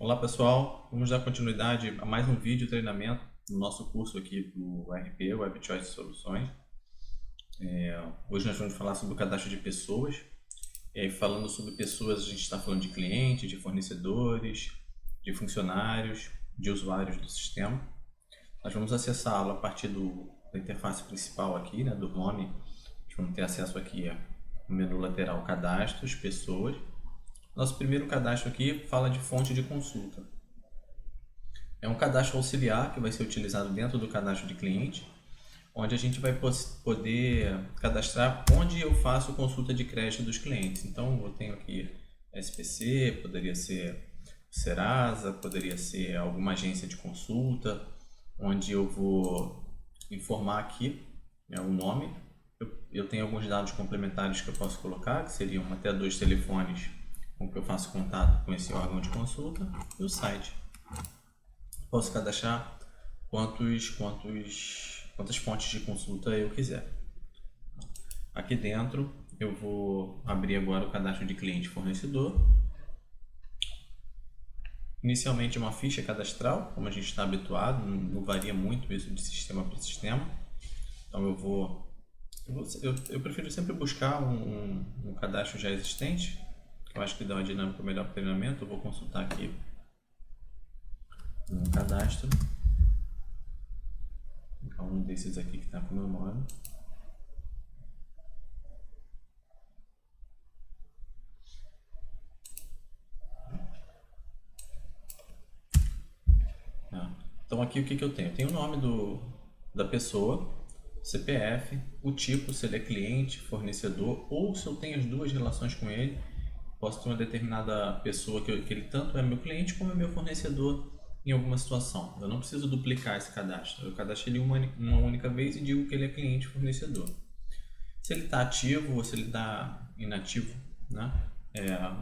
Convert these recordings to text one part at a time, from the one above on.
Olá pessoal, vamos dar continuidade a mais um vídeo treinamento no nosso curso aqui do RP, Web Choice Soluções. Hoje nós vamos falar sobre o cadastro de pessoas. E aí, falando sobre pessoas, a gente está falando de clientes, de fornecedores, de funcionários, de usuários do sistema. Nós vamos acessá-lo a partir da interface principal aqui, né, do home. Nós vamos ter acesso aqui ao menu lateral Cadastros, Pessoas. Nosso primeiro cadastro aqui fala de fonte de consulta. É um cadastro auxiliar que vai ser utilizado dentro do cadastro de cliente, onde a gente vai poder cadastrar onde eu faço consulta de crédito dos clientes. Então, eu tenho aqui SPC, poderia ser Serasa, poderia ser alguma agência de consulta, onde eu vou informar aqui o nome. Eu tenho alguns dados complementares que eu posso colocar, que seriam até 2 telefones com que eu faço contato com esse órgão de consulta, e o site. Posso cadastrar quantas fontes de consulta eu quiser. Aqui dentro eu vou abrir agora o cadastro de cliente fornecedor. Inicialmente uma ficha cadastral, como a gente está habituado, não varia muito isso de sistema para sistema. Então eu prefiro sempre buscar um cadastro já existente, que eu acho que dá uma dinâmica melhor para o treinamento. Eu vou consultar aqui um cadastro. Um desses aqui que está com o meu nome. Então aqui o que eu tenho? Eu tenho o nome da pessoa, CPF, o tipo, se ele é cliente, fornecedor, ou se eu tenho as duas relações com ele. Posso ter uma determinada pessoa que ele tanto é meu cliente como é meu fornecedor em alguma situação. Eu não preciso duplicar esse cadastro. Eu cadastro ele uma única vez e digo que ele é cliente fornecedor. Se ele está ativo ou se ele está inativo, né?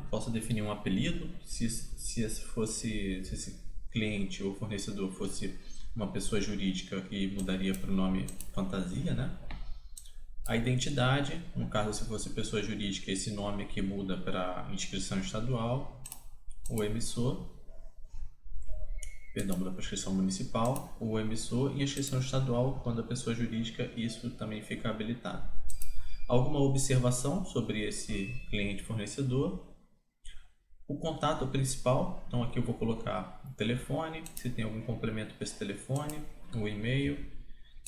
Posso definir um apelido. Se esse cliente ou fornecedor fosse uma pessoa jurídica, que mudaria para o nome fantasia, né? A identidade, no caso se fosse pessoa jurídica, esse nome aqui muda para inscrição estadual. O emissor, perdão, muda para inscrição municipal. O emissor e a inscrição estadual, quando a pessoa jurídica, isso também fica habilitado. Alguma observação sobre esse cliente fornecedor. O contato principal, então aqui eu vou colocar o telefone, se tem algum complemento para esse telefone, o e-mail.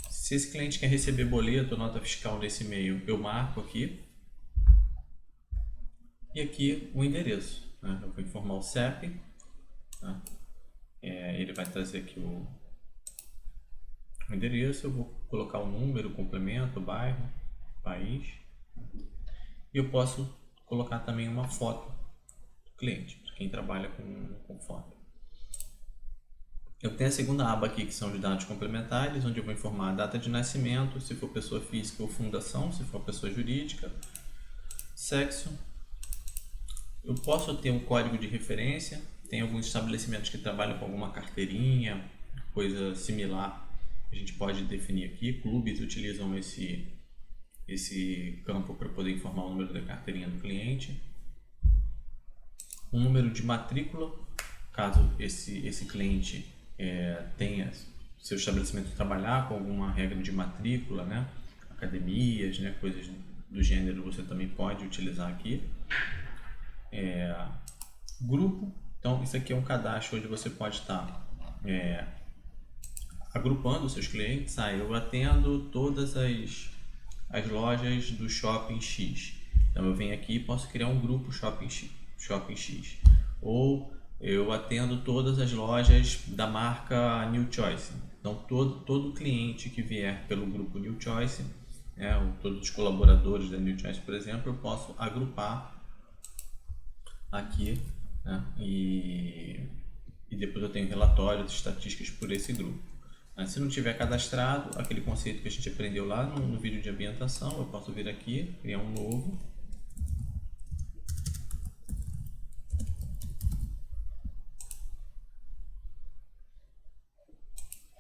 Se esse cliente quer receber boleto ou nota fiscal nesse e-mail, eu marco aqui. E aqui o endereço, né? Eu vou informar o CEP, né? Ele vai trazer aqui o endereço, eu vou colocar o número, o complemento, o bairro, país. E eu posso colocar também uma foto do cliente, para quem trabalha com foto. Eu tenho a segunda aba aqui, que são os dados complementares, onde eu vou informar a data de nascimento, se for pessoa física ou fundação, se for pessoa jurídica, sexo. Eu posso ter um código de referência, tem alguns estabelecimentos que trabalham com alguma carteirinha, coisa similar, a gente pode definir aqui. Clubes utilizam esse campo para poder informar o número da carteirinha do cliente. Um número de matrícula, caso esse cliente tenha seu estabelecimento trabalhar com alguma regra de matrícula, né? Academias, né? Coisas do gênero, você também pode utilizar aqui. Grupo, então isso aqui é um cadastro onde você pode estar agrupando os seus clientes. Eu atendo todas as lojas do Shopping X, então eu venho aqui e posso criar um grupo Shopping X, ou eu atendo todas as lojas da marca New Choice. Então todo cliente que vier pelo grupo New Choice, todos os colaboradores da New Choice, por exemplo, eu posso agrupar aqui, né? E depois eu tenho relatórios, estatísticas por esse grupo. Se não tiver cadastrado, aquele conceito que a gente aprendeu lá no vídeo de ambientação, eu posso vir aqui, criar um novo.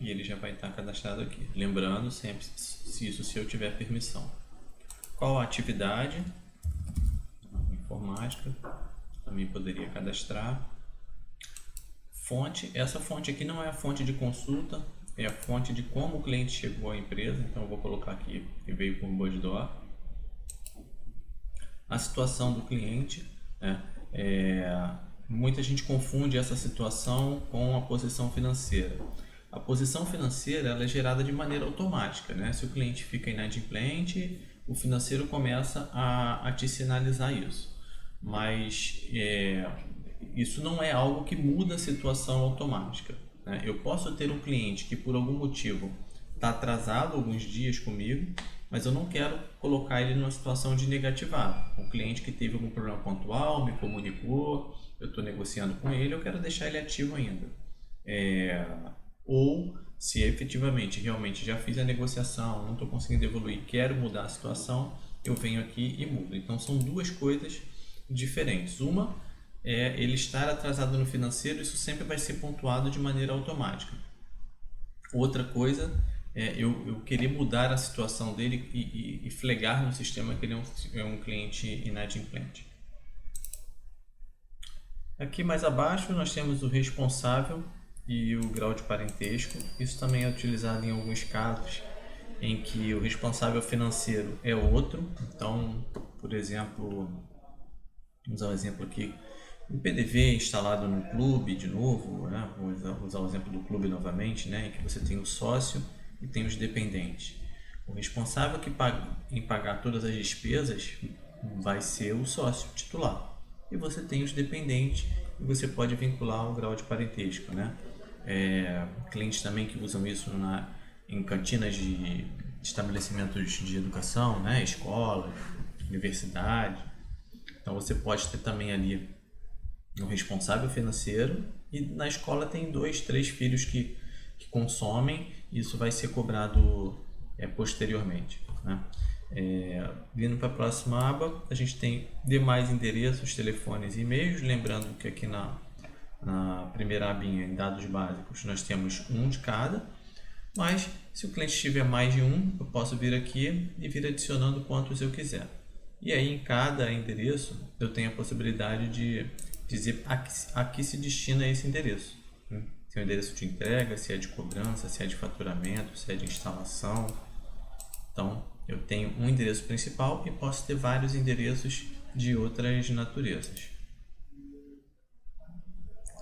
E ele já vai estar cadastrado aqui. Lembrando sempre, se eu tiver permissão. Qual a atividade? Informática. Também poderia cadastrar. fonte. Essa fonte aqui não é a fonte de consulta, é a fonte de como o cliente chegou à empresa. Então eu vou colocar aqui que veio por Buzdoor. A situação do cliente, né? Muita gente confunde essa situação com a posição financeira. A posição financeira ela é gerada de maneira automática, né? Se o cliente fica inadimplente, o financeiro começa a te sinalizar isso. Mas isso não é algo que muda a situação automática, né? Eu posso ter um cliente que por algum motivo está atrasado alguns dias comigo, mas eu não quero colocar ele numa situação de negativado. Um cliente que teve algum problema pontual, me comunicou, eu estou negociando com ele, eu quero deixar ele ativo ainda. Ou se efetivamente, realmente já fiz a negociação, não estou conseguindo evoluir, quero mudar a situação, eu venho aqui e mudo. Então são duas coisas diferentes. Uma é ele estar atrasado no financeiro, isso sempre vai ser pontuado de maneira automática. Outra coisa é eu querer mudar a situação dele e flegar no sistema que ele é um cliente inadimplente. Aqui mais abaixo nós temos o responsável e o grau de parentesco. Isso também é utilizado em alguns casos em que o responsável financeiro é outro. Então, por exemplo, vamos usar um exemplo aqui, um PDV instalado no clube de novo, né? Vou usar o exemplo do clube novamente, né? Em que você tem o sócio e tem os dependentes. O responsável em pagar todas as despesas vai ser o sócio titular. E você tem os dependentes e você pode vincular o grau de parentesco, né? Clientes também que usam isso em cantinas de estabelecimentos de educação, né? Escola, universidade. Então você pode ter também ali o responsável financeiro e na escola tem 2, 3 filhos que consomem e isso vai ser cobrado posteriormente, né? Vindo para a próxima aba, a gente tem demais endereços, telefones e e-mails. Lembrando que aqui na primeira abinha, em dados básicos, nós temos um de cada, mas se o cliente tiver mais de um, eu posso vir aqui e vir adicionando quantos eu quiser. E aí em cada endereço eu tenho a possibilidade de dizer a que se destina esse endereço, né? Se é um endereço de entrega, se é de cobrança, se é de faturamento, se é de instalação. Então eu tenho um endereço principal e posso ter vários endereços de outras naturezas.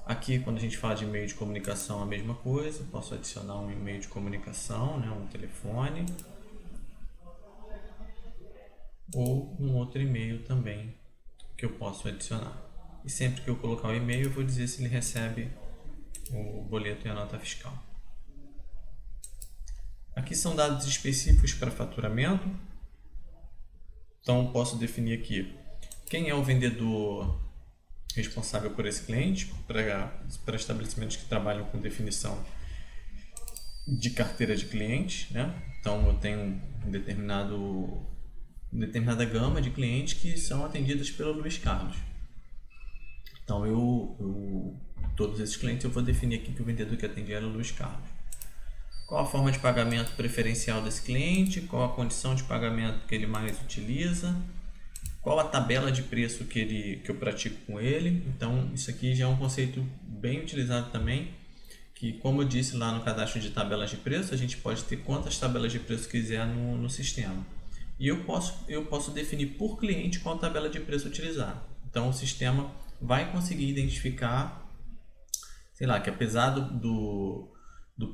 Aqui, quando a gente fala de e-mail de comunicação, a mesma coisa. Posso adicionar um e-mail de comunicação, né, um telefone, ou um outro e-mail também que eu posso adicionar. E sempre que eu colocar o e-mail, eu vou dizer se ele recebe o boleto e a nota fiscal. Aqui são dados específicos para faturamento. Então, posso definir aqui quem é o vendedor responsável por esse cliente, para estabelecimentos que trabalham com definição de carteira de clientes, né? Então, eu tenho determinada gama de clientes que são atendidos pelo Luiz Carlos. Então, todos esses clientes eu vou definir aqui que o vendedor que atende era o Luiz Carlos. Qual a forma de pagamento preferencial desse cliente, qual a condição de pagamento que ele mais utiliza, qual a tabela de preço que eu pratico com ele. Então, isso aqui já é um conceito bem utilizado também, que como eu disse lá no cadastro de tabelas de preço, a gente pode ter quantas tabelas de preço quiser no sistema. E eu posso definir por cliente qual tabela de preço utilizar. Então, o sistema vai conseguir identificar, sei lá, que apesar do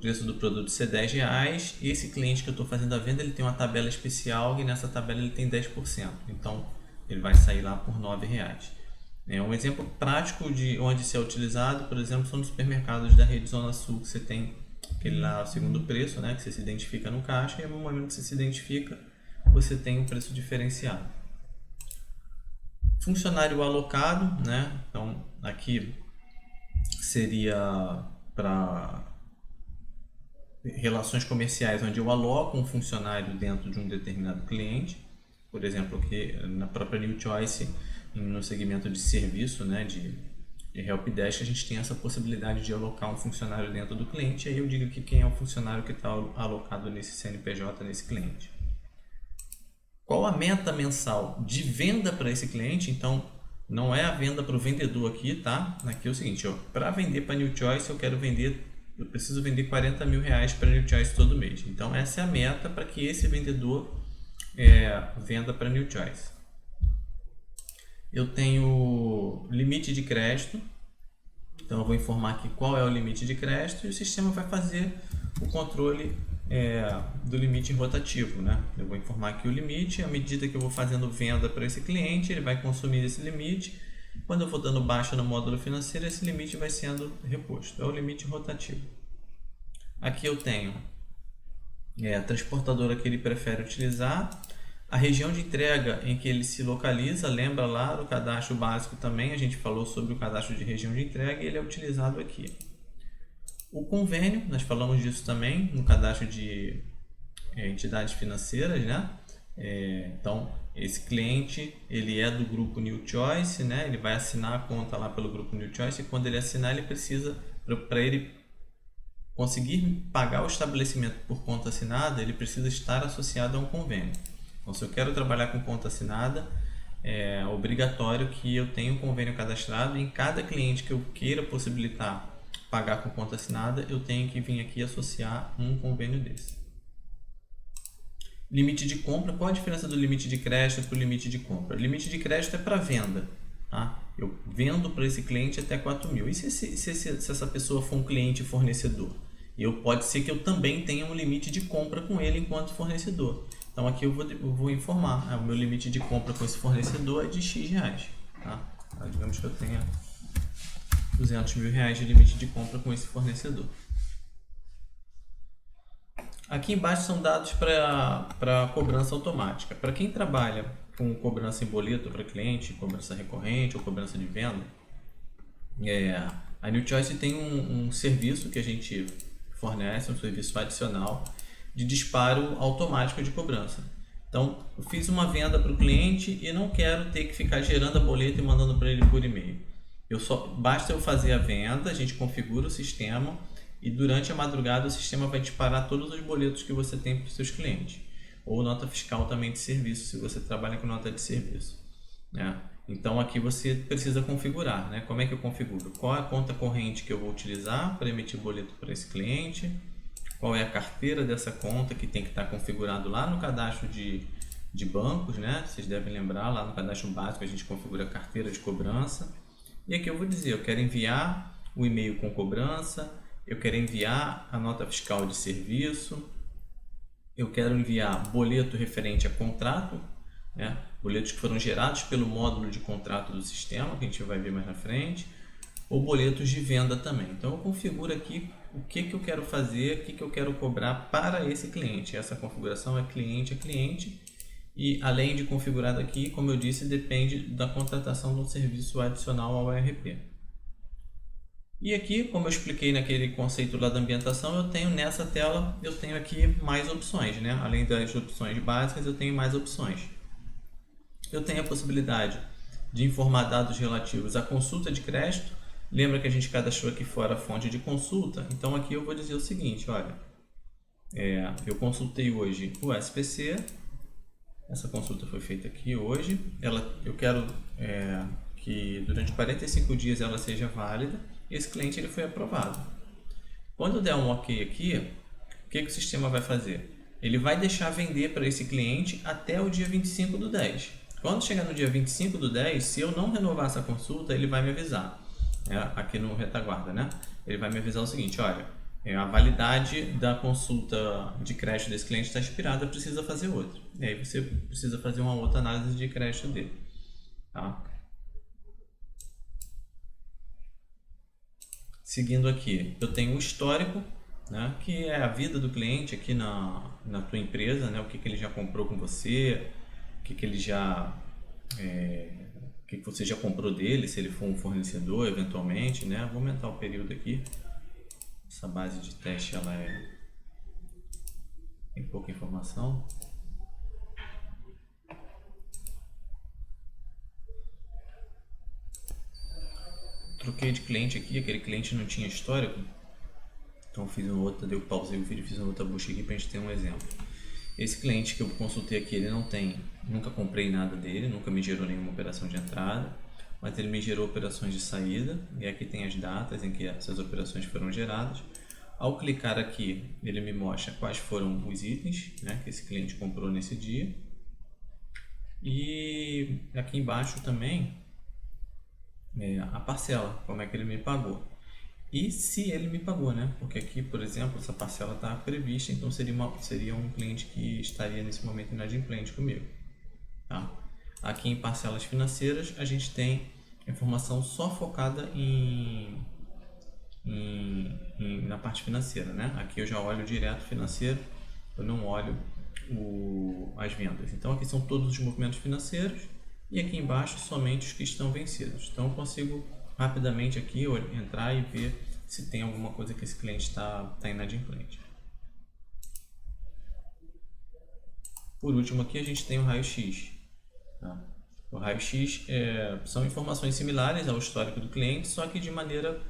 preço do produto ser R$10, esse cliente que eu estou fazendo a venda, ele tem uma tabela especial e nessa tabela ele tem 10%. Então, ele vai sair lá por R$9. Um exemplo prático de onde isso é utilizado, por exemplo, são nos supermercados da rede Zona Sul, que você tem aquele lá, o segundo preço, né, que você se identifica no caixa, e no momento que você se identifica, você tem um preço diferenciado. Funcionário alocado, né? Então, aqui seria para relações comerciais onde eu aloco um funcionário dentro de um determinado cliente. Por exemplo, aqui na própria New Choice, no segmento de serviço, né, de helpdesk, a gente tem essa possibilidade de alocar um funcionário dentro do cliente. Aí eu digo aqui quem é o funcionário que está alocado nesse CNPJ, nesse cliente. Qual a meta mensal de venda para esse cliente? Então, Não é a venda para o vendedor aqui, tá? Aqui é o seguinte, para vender para New Choice eu preciso vender 40 mil reais para New Choice todo mês. Então essa é a meta para que esse vendedor venda para New Choice. Eu tenho limite de crédito, então eu vou informar aqui qual é o limite de crédito e o sistema vai fazer o controle do limite rotativo, né? Eu vou informar aqui o limite, à medida que eu vou fazendo venda para esse cliente, ele vai consumir esse limite. Quando eu vou dando baixa no módulo financeiro, esse limite vai sendo reposto. É o limite rotativo. Aqui eu tenho a transportadora que ele prefere utilizar, a região de entrega em que ele se localiza, lembra lá do cadastro básico também, a gente falou sobre o cadastro de região de entrega e ele é utilizado aqui. O convênio, nós falamos disso também no cadastro de entidades financeiras, né? Então, esse cliente, ele é do grupo New Choice, né? Ele vai assinar a conta lá pelo grupo New Choice e quando ele assinar, ele precisa, para ele conseguir pagar o estabelecimento por conta assinada, ele precisa estar associado a um convênio. Então, se eu quero trabalhar com conta assinada, é obrigatório que eu tenha um convênio cadastrado e em cada cliente que eu queira possibilitar pagar com conta assinada, eu tenho que vir aqui associar um convênio desse. Limite de compra, qual a diferença do limite de crédito para o limite de compra? O limite de crédito é para venda, tá? Eu vendo para esse cliente até 4 mil. E se essa pessoa for um cliente fornecedor? Pode ser que eu também tenha um limite de compra com ele enquanto fornecedor. Então aqui eu vou informar, o meu limite de compra com esse fornecedor é de X reais. Tá? Então, digamos que eu tenha 200 mil reais de limite de compra com esse fornecedor. Aqui embaixo são dados para cobrança automática. Para quem trabalha com cobrança em boleto para cliente, cobrança recorrente ou cobrança de venda, a New Choice tem um serviço que a gente fornece, um serviço adicional de disparo automático de cobrança. Então, eu fiz uma venda para o cliente e não quero ter que ficar gerando a boleta e mandando para ele por e-mail. Basta eu fazer a venda, a gente configura o sistema e durante a madrugada o sistema vai disparar todos os boletos que você tem para os seus clientes. Ou nota fiscal também de serviço, se você trabalha com nota de serviço. Né? Então aqui você precisa configurar. Né? Como é que eu configuro? Qual é a conta corrente que eu vou utilizar para emitir boleto para esse cliente? Qual é a carteira dessa conta que tem que estar configurado lá no cadastro de bancos, né? Vocês devem lembrar, lá no cadastro básico a gente configura a carteira de cobrança. E aqui eu vou dizer, eu quero enviar o e-mail com cobrança, eu quero enviar a nota fiscal de serviço, eu quero enviar boleto referente a contrato, né? Boletos que foram gerados pelo módulo de contrato do sistema, que a gente vai ver mais na frente, ou boletos de venda também. Então eu configuro aqui o que eu quero fazer, o que eu quero cobrar para esse cliente. Essa configuração é cliente a cliente e além de configurado aqui, como eu disse, depende da contratação de um serviço adicional ao ERP. E aqui, como eu expliquei naquele conceito lá da ambientação, eu tenho nessa tela, eu tenho aqui mais opções, né? Além das opções básicas, eu tenho mais opções. Eu tenho a possibilidade de informar dados relativos à consulta de crédito. Lembra que a gente cadastrou aqui fora a fonte de consulta? Então aqui eu vou dizer o seguinte, olha, eu consultei hoje o SPC, essa consulta foi feita aqui hoje, eu quero que durante 45 dias ela seja válida, e esse cliente ele foi aprovado. Quando der um OK aqui, o que o sistema vai fazer? Ele vai deixar vender para esse cliente até o dia 25 do 10. Quando chegar no dia 25 do 10, se eu não renovar essa consulta, ele vai me avisar. Aqui no retaguarda, né? Ele vai me avisar o seguinte, olha, a validade da consulta de crédito desse cliente está expirada, precisa fazer outra. E aí você precisa fazer uma outra análise de crédito dele. Tá? Seguindo aqui, eu tenho o histórico, né, que é a vida do cliente aqui na tua empresa, né, o que ele já comprou com você, o que ele já... o que você já comprou dele, se ele for um fornecedor eventualmente, né? Vou aumentar o período aqui. Essa base de teste ela tem pouca informação. Troquei de cliente aqui, aquele cliente não tinha histórico. Então fiz uma outra, eu pausei o vídeo e fiz uma outra busca aqui para a gente ter um exemplo. Esse cliente que eu consultei aqui, ele não tem, nunca comprei nada dele, nunca me gerou nenhuma operação de entrada. mas ele me gerou operações de saída, e aqui tem as datas em que essas operações foram geradas. Ao clicar aqui, ele me mostra quais foram os itens, né, que esse cliente comprou nesse dia. E aqui embaixo também a parcela, como é que ele me pagou. E se ele me pagou, né? Porque aqui, por exemplo, essa parcela está prevista, então seria um cliente que estaria nesse momento inadimplente comigo. Tá? Aqui em parcelas financeiras, a gente tem informação só focada na parte financeira, né? Aqui eu já olho direto financeiro, eu não olho as vendas. Então aqui são todos os movimentos financeiros e aqui embaixo somente os que estão vencidos. Então eu consigo rapidamente aqui entrar e ver se tem alguma coisa que esse cliente está inadimplente. Por último aqui a gente tem o raio-x. Tá? O raio-x são informações similares ao histórico do cliente, só que de maneira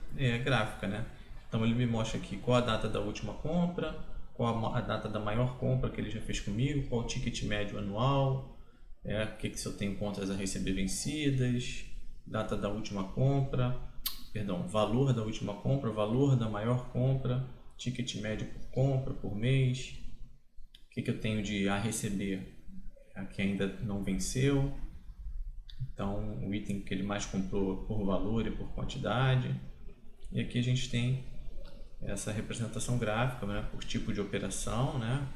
gráfica, né? Então ele me mostra aqui qual a data da última compra, qual a data da maior compra que ele já fez comigo, qual o ticket médio anual, se eu tenho contas a receber vencidas, data da última compra, valor da última compra, valor da maior compra, ticket médio por compra, por mês, o que eu tenho de a receber que ainda não venceu, então o item que ele mais comprou por valor e por quantidade. E aqui a gente tem essa representação gráfica, né, por tipo de operação, né?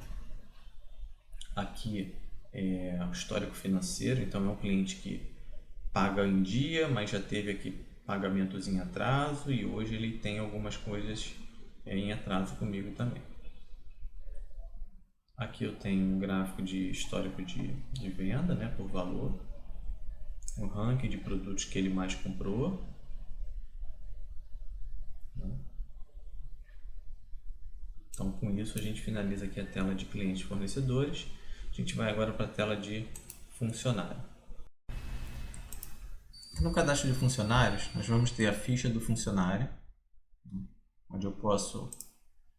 Aqui é o histórico financeiro, então é um cliente que paga em dia, mas já teve aqui pagamentos em atraso e hoje ele tem algumas coisas em atraso comigo também. Aqui eu tenho um gráfico de histórico de venda, né, por valor, o ranking de produtos que ele mais comprou. Então com isso a gente finaliza aqui a tela de clientes e fornecedores. A gente vai agora para a tela de funcionário. No cadastro de funcionários, nós vamos ter a ficha do funcionário, onde eu posso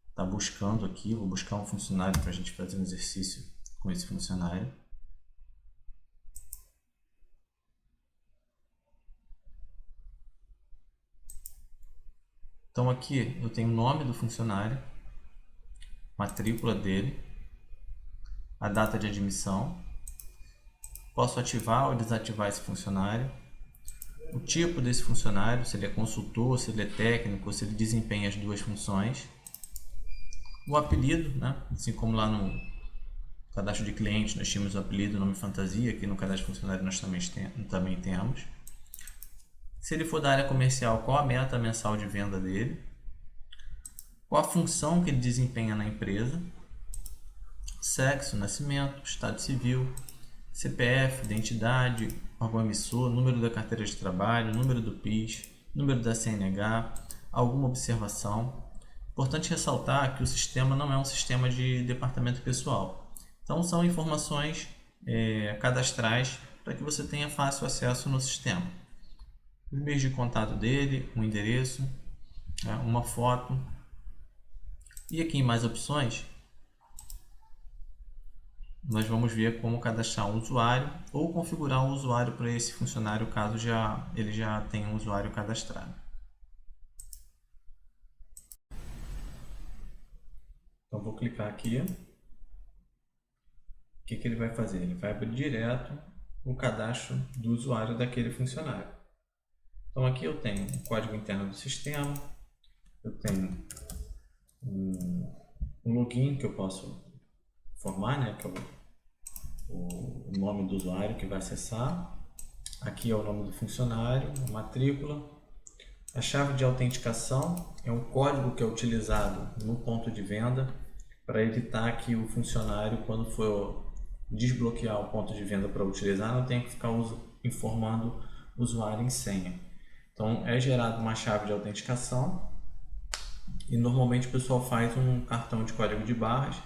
estar buscando aqui, vou buscar um funcionário para a gente fazer um exercício com esse funcionário. Então aqui eu tenho o nome do funcionário, matrícula dele, a data de admissão, posso ativar ou desativar esse funcionário, o tipo desse funcionário, se ele é consultor, se ele é técnico, se ele desempenha as duas funções, o apelido, né? Assim como lá no cadastro de cliente nós tínhamos o apelido, nome fantasia, aqui no cadastro de funcionário nós também temos. Se ele for da área comercial, qual a meta mensal de venda dele, qual a função que ele desempenha na empresa, sexo, nascimento, estado civil, CPF, identidade, órgão emissor, número da carteira de trabalho, número do PIS, número da CNH, alguma observação. Importante ressaltar que o sistema não é um sistema de departamento pessoal. Então são informações cadastrais para que você tenha fácil acesso no sistema. Os meios de contato dele, um endereço, uma foto. E aqui em mais opções, nós vamos ver como cadastrar um usuário ou configurar um usuário para esse funcionário caso ele já tenha um usuário cadastrado. Então vou clicar aqui. O que ele vai fazer? Ele vai abrir direto o cadastro do usuário daquele funcionário. Então aqui eu tenho o código interno do sistema, eu tenho um login que eu posso formar, né, que é o nome do usuário que vai acessar. Aqui é o nome do funcionário, a matrícula. A chave de autenticação é um código que é utilizado no ponto de venda para evitar que o funcionário, quando for desbloquear o ponto de venda para utilizar, não tenha que ficar informando o usuário em senha. Então é gerada uma chave de autenticação e normalmente o pessoal faz um cartão de código de barras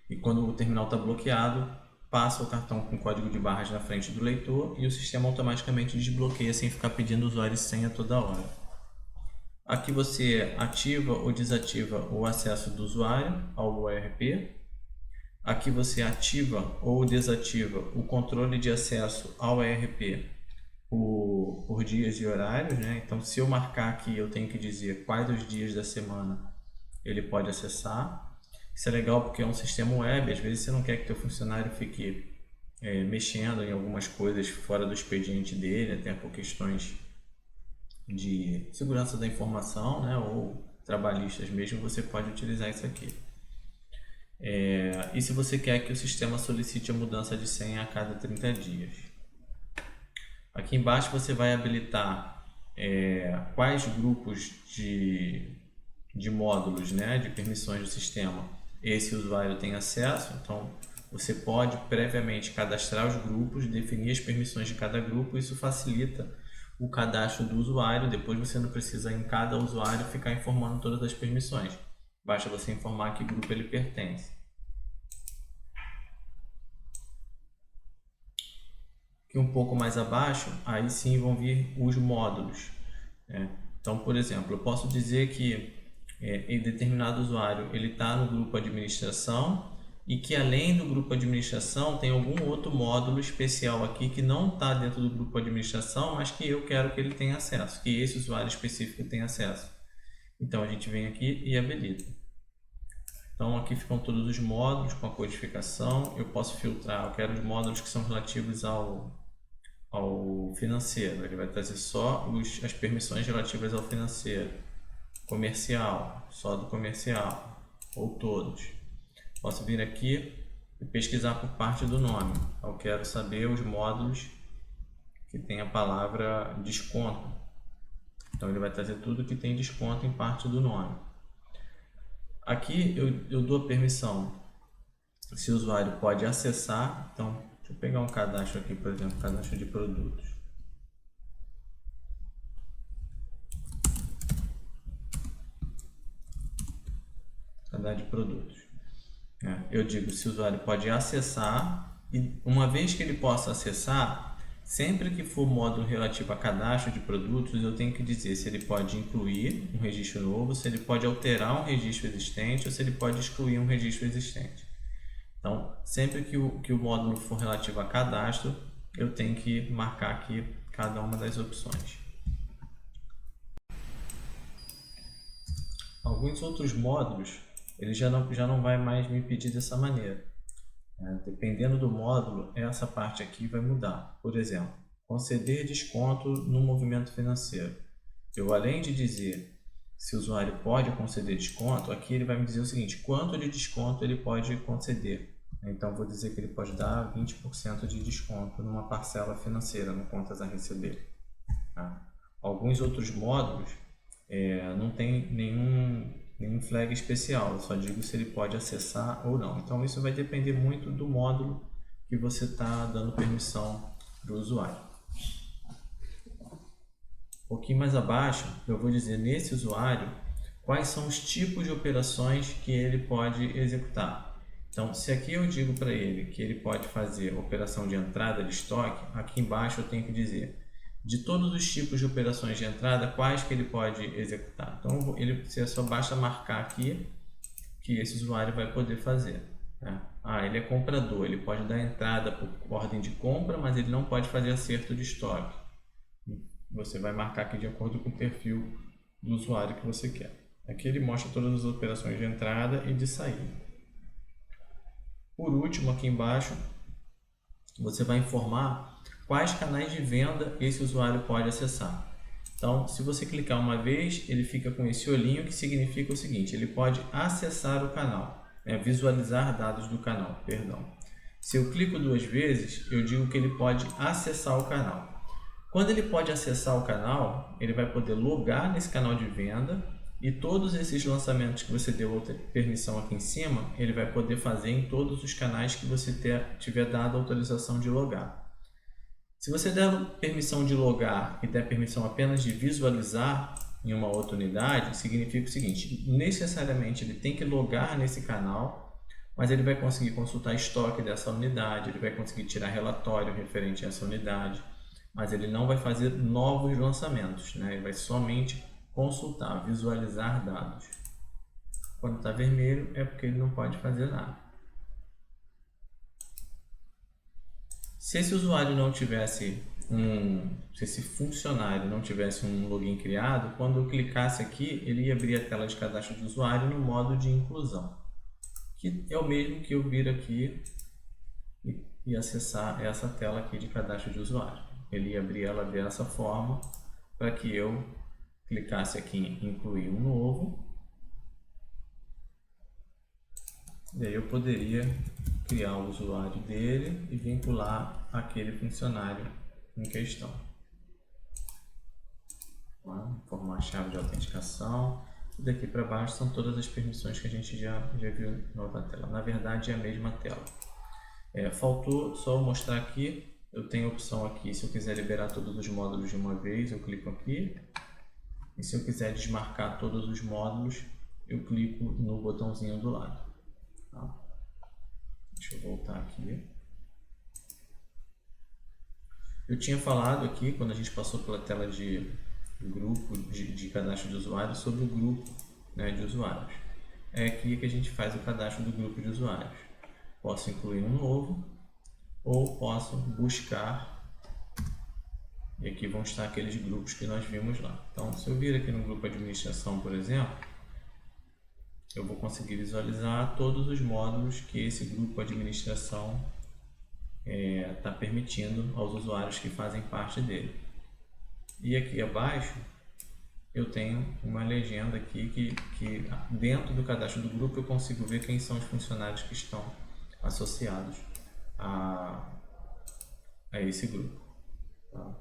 e quando o terminal está bloqueado, passa o cartão com código de barras na frente do leitor e o sistema automaticamente desbloqueia sem ficar pedindo usuário e senha toda hora. Aqui você ativa ou desativa o acesso do usuário ao ERP. Aqui você ativa ou desativa o controle de acesso ao ERP por dias e horários, né? Então, se eu marcar aqui, eu tenho que dizer quais os dias da semana ele pode acessar. Isso é legal porque é um sistema web, às vezes você não quer que teu funcionário fique mexendo em algumas coisas fora do expediente dele, até por questões de segurança da informação, né? Ou trabalhistas mesmo, você pode utilizar isso aqui. E se você quer que o sistema solicite a mudança de senha a cada 30 dias. Aqui embaixo você vai habilitar quais grupos de módulos, né, de permissões do sistema esse usuário tem acesso. Então você pode previamente cadastrar os grupos, definir as permissões de cada grupo. Isso facilita o cadastro do usuário. Depois você não precisa em cada usuário ficar informando todas as permissões. Basta você informar a que grupo ele pertence. Aqui um pouco mais abaixo, aí sim vão vir os módulos. Então, por exemplo, eu posso dizer que em determinado usuário ele está no grupo administração e que além do grupo administração tem algum outro módulo especial aqui que não está dentro do grupo administração, mas que eu quero que ele tenha acesso, que esse usuário específico tenha acesso. Então a gente vem aqui e habilita. Então aqui ficam todos os módulos com a codificação. Eu posso filtrar, eu quero os módulos que são relativos ao financeiro. Ele vai trazer só as permissões relativas ao financeiro. Comercial, só do comercial, ou todos. Posso vir aqui e pesquisar por parte do nome. Eu quero saber os módulos que tem a palavra desconto. Então ele vai trazer tudo que tem desconto em parte do nome. Aqui eu dou a permissão se o usuário pode acessar. Então, deixa eu pegar um cadastro aqui, por exemplo, cadastro de produtos. Cadastro de produtos. Eu digo se o usuário pode acessar, e uma vez que ele possa acessar, sempre que for módulo relativo a cadastro de produtos, eu tenho que dizer se ele pode incluir um registro novo, se ele pode alterar um registro existente ou se ele pode excluir um registro existente. Então, sempre que o módulo for relativo a cadastro, eu tenho que marcar aqui cada uma das opções. Alguns outros módulos, ele já não vai mais me pedir dessa maneira. Dependendo do módulo, essa parte aqui vai mudar. Por exemplo, conceder desconto no movimento financeiro. Eu, além de dizer se o usuário pode conceder desconto, aqui ele vai me dizer o seguinte: quanto de desconto ele pode conceder. Então, vou dizer que ele pode dar 20% de desconto numa parcela financeira no contas a receber. Alguns outros módulos não tem nenhum flag especial, eu só digo se ele pode acessar ou não. Então isso vai depender muito do módulo que você está dando permissão para o usuário. Um pouquinho mais abaixo eu vou dizer nesse usuário quais são os tipos de operações que ele pode executar. Então, se aqui eu digo para ele que ele pode fazer operação de entrada de estoque, aqui embaixo eu tenho que dizer de todos os tipos de operações de entrada, quais que ele pode executar. Então, você só basta marcar aqui que esse usuário vai poder fazer. Ele é comprador, ele pode dar entrada por ordem de compra, mas ele não pode fazer acerto de estoque. Você vai marcar aqui de acordo com o perfil do usuário que você quer. Aqui ele mostra todas as operações de entrada e de saída. Por último, aqui embaixo, você vai informar quais canais de venda esse usuário pode acessar. Então, se você clicar uma vez, ele fica com esse olhinho, que significa o seguinte: ele pode acessar o canal, visualizar dados do canal, perdão. Se eu clico duas vezes, eu digo que ele pode acessar o canal. Quando ele pode acessar o canal, ele vai poder logar nesse canal de venda e todos esses lançamentos que você deu permissão aqui em cima, ele vai poder fazer em todos os canais que você tiver dado autorização de logar. Se você der permissão de logar e der permissão apenas de visualizar em uma outra unidade, significa o seguinte: necessariamente ele tem que logar nesse canal, mas ele vai conseguir consultar estoque dessa unidade, ele vai conseguir tirar relatório referente a essa unidade, mas ele não vai fazer novos lançamentos, Ele vai somente consultar, visualizar dados. Quando está vermelho é porque ele não pode fazer nada. Se esse usuário não tivesse se esse funcionário não tivesse um login criado, quando eu clicasse aqui, ele ia abrir a tela de cadastro de usuário no modo de inclusão, que é o mesmo que eu vir aqui e acessar essa tela aqui de cadastro de usuário. Ele ia abrir ela dessa forma para que eu clicasse aqui em incluir um novo, e aí eu poderia criar o usuário dele e vincular aquele funcionário em questão. Informar a chave de autenticação. E daqui para baixo são todas as permissões que a gente já viu na outra tela. Na verdade é a mesma tela. Faltou só mostrar aqui. Eu tenho a opção aqui, se eu quiser liberar todos os módulos de uma vez, eu clico aqui. E se eu quiser desmarcar todos os módulos, eu clico no botãozinho do lado. Tá? Deixa eu voltar aqui. Eu tinha falado aqui, quando a gente passou pela tela de grupo de cadastro de usuários, sobre o grupo, né, de usuários. É aqui que a gente faz o cadastro do grupo de usuários. Posso incluir um novo ou posso buscar, e aqui vão estar aqueles grupos que nós vimos lá. Então, se eu vir aqui no grupo administração, por exemplo, eu vou conseguir visualizar todos os módulos que esse grupo administração está permitindo aos usuários que fazem parte dele. E aqui abaixo eu tenho uma legenda aqui que dentro do cadastro do grupo eu consigo ver quem são os funcionários que estão associados a esse grupo. Tá?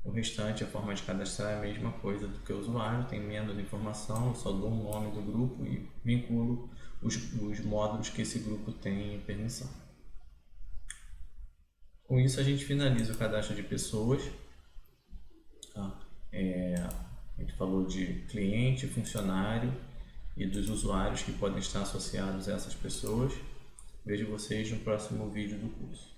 O restante, a forma de cadastrar é a mesma coisa do que o usuário, tem menos informação, eu só dou o nome do grupo e vinculo os módulos que esse grupo tem em permissão. Com isso a gente finaliza o cadastro de pessoas. Tá? A gente falou de cliente, funcionário e dos usuários que podem estar associados a essas pessoas. Vejo vocês no próximo vídeo do curso.